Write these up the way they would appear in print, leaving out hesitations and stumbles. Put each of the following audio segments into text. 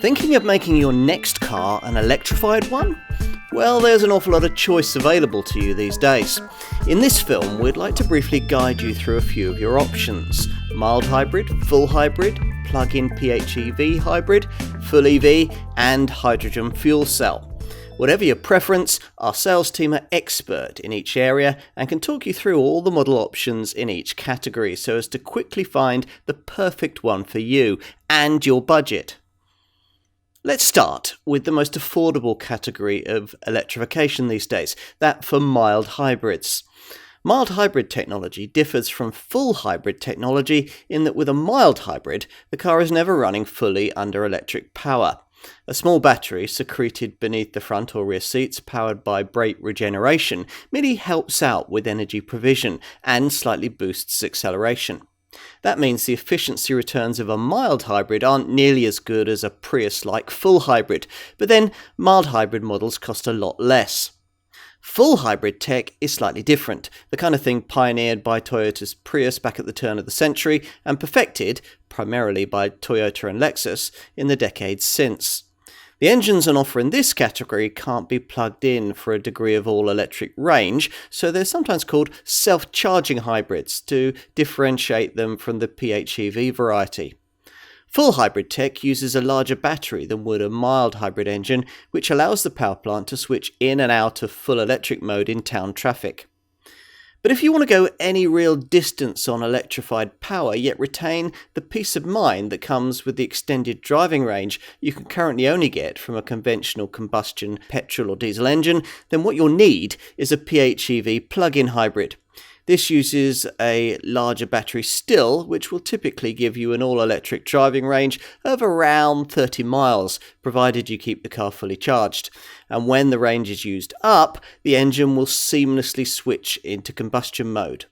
Thinking of making your next car an electrified one? Well, there's an awful lot of choice available to you these days. In this film, we'd like to briefly guide you through a few of your options: mild hybrid, full hybrid, plug-in PHEV hybrid, full EV, and hydrogen fuel cell. Whatever your preference, our sales team are expert in each area and can talk you through all the model options in each category so as to quickly find the perfect one for you and your budget. Let's start with the most affordable category of electrification these days, that for mild hybrids. Mild hybrid technology differs from full hybrid technology in that with a mild hybrid, the car is never running fully under electric power. A small battery secreted beneath the front or rear seats powered by brake regeneration merely helps out with energy provision and slightly boosts acceleration. That means the efficiency returns of a mild hybrid aren't nearly as good as a Prius-like full hybrid, but then mild hybrid models cost a lot less. Full hybrid tech is slightly different, the kind of thing pioneered by Toyota's Prius back at the turn of the century and perfected, primarily by Toyota and Lexus, in the decades since. The engines on offer in this category can't be plugged in for a degree of all-electric range, so they're sometimes called self-charging hybrids to differentiate them from the PHEV variety. Full hybrid tech uses a larger battery than would a mild hybrid engine, which allows the power plant to switch in and out of full electric mode in town traffic. But if you want to go any real distance on electrified power yet retain the peace of mind that comes with the extended driving range you can currently only get from a conventional combustion petrol or diesel engine, then what you'll need is a PHEV plug-in hybrid. This uses a larger battery still, which will typically give you an all-electric driving range of around 30 miles, provided you keep the car fully charged. And when the range is used up, the engine will seamlessly switch into combustion mode.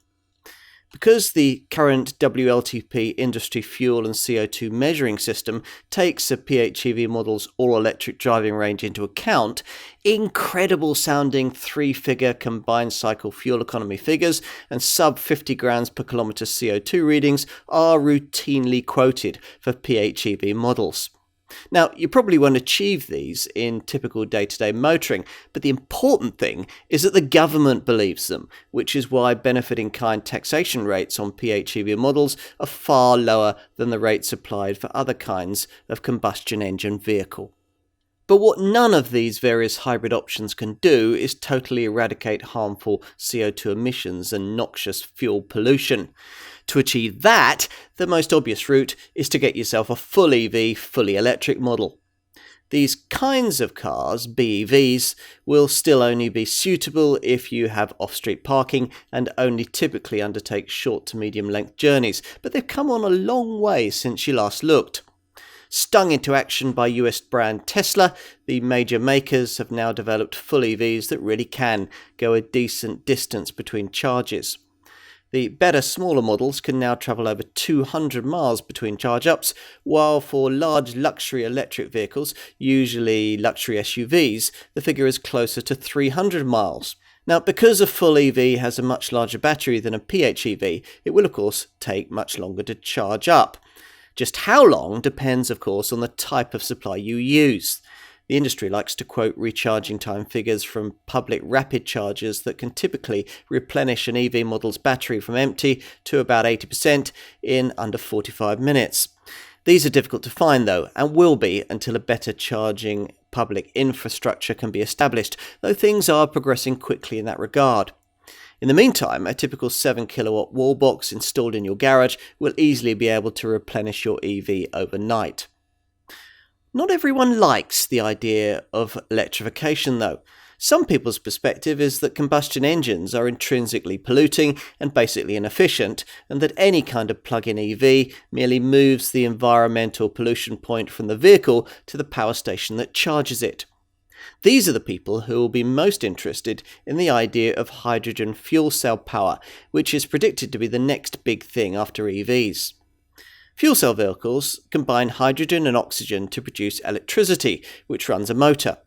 Because the current WLTP industry fuel and CO2 measuring system takes a PHEV model's all-electric driving range into account, incredible sounding 3-figure combined cycle fuel economy figures and sub 50 grams per kilometre CO2 readings are routinely quoted for PHEV models. Now, you probably won't achieve these in typical day-to-day motoring, but the important thing is that the government believes them, which is why benefit-in-kind taxation rates on PHEV models are far lower than the rates applied for other kinds of combustion engine vehicle. But what none of these various hybrid options can do is totally eradicate harmful CO2 emissions and noxious fuel pollution. To achieve that, the most obvious route is to get yourself a full EV, fully electric model. These kinds of cars, BEVs, will still only be suitable if you have off-street parking and only typically undertake short to medium length journeys, but they've come on a long way since you last looked. Stung into action by US brand Tesla, the major makers have now developed full EVs that really can go a decent distance between charges. The better, smaller models can now travel over 200 miles between charge-ups, while for large luxury electric vehicles, usually luxury SUVs, the figure is closer to 300 miles. Now, because a full EV has a much larger battery than a PHEV, it will of course take much longer to charge up. Just how long depends, of course, on the type of supply you use. The industry likes to quote recharging time figures from public rapid chargers that can typically replenish an EV model's battery from empty to about 80% in under 45 minutes. These are difficult to find though, and will be until a better charging public infrastructure can be established, though things are progressing quickly in that regard. In the meantime, a typical 7 kilowatt wall box installed in your garage will easily be able to replenish your EV overnight. Not everyone likes the idea of electrification though. Some people's perspective is that combustion engines are intrinsically polluting and basically inefficient, and that any kind of plug-in EV merely moves the environmental pollution point from the vehicle to the power station that charges it. These are the people who will be most interested in the idea of hydrogen fuel cell power, which is predicted to be the next big thing after EVs. Fuel cell vehicles combine hydrogen and oxygen to produce electricity, which runs a motor.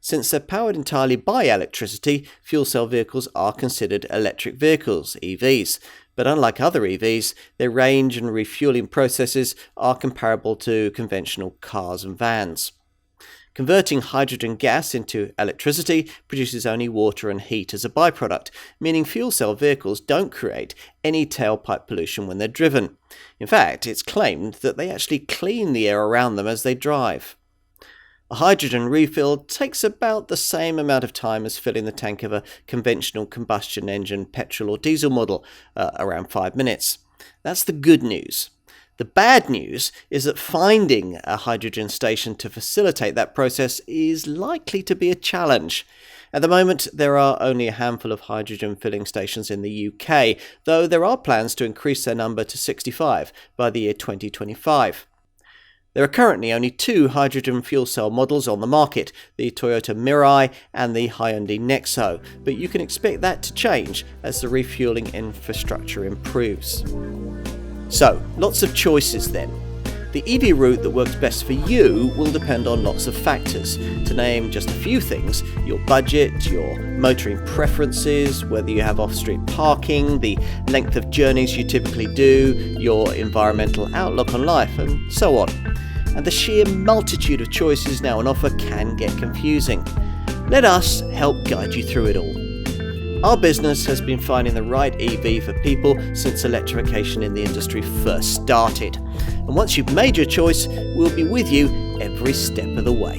Since they're powered entirely by electricity, fuel cell vehicles are considered electric vehicles, EVs. But unlike other EVs, their range and refueling processes are comparable to conventional cars and vans. Converting hydrogen gas into electricity produces only water and heat as a byproduct, meaning fuel cell vehicles don't create any tailpipe pollution when they're driven. In fact, it's claimed that they actually clean the air around them as they drive. A hydrogen refill takes about the same amount of time as filling the tank of a conventional combustion engine petrol or diesel model, around 5 minutes. That's the good news. The bad news is that finding a hydrogen station to facilitate that process is likely to be a challenge. At the moment, there are only a handful of hydrogen filling stations in the UK, though there are plans to increase their number to 65 by the year 2025. There are currently only 2 hydrogen fuel cell models on the market, the Toyota Mirai and the Hyundai Nexo, but you can expect that to change as the refueling infrastructure improves. So, lots of choices then. The EV route that works best for you will depend on lots of factors. To name just a few things, your budget, your motoring preferences, whether you have off-street parking, the length of journeys you typically do, your environmental outlook on life, and so on. And the sheer multitude of choices now on offer can get confusing. Let us help guide you through it all. Our business has been finding the right EV for people since electrification in the industry first started. And once you've made your choice, we'll be with you every step of the way.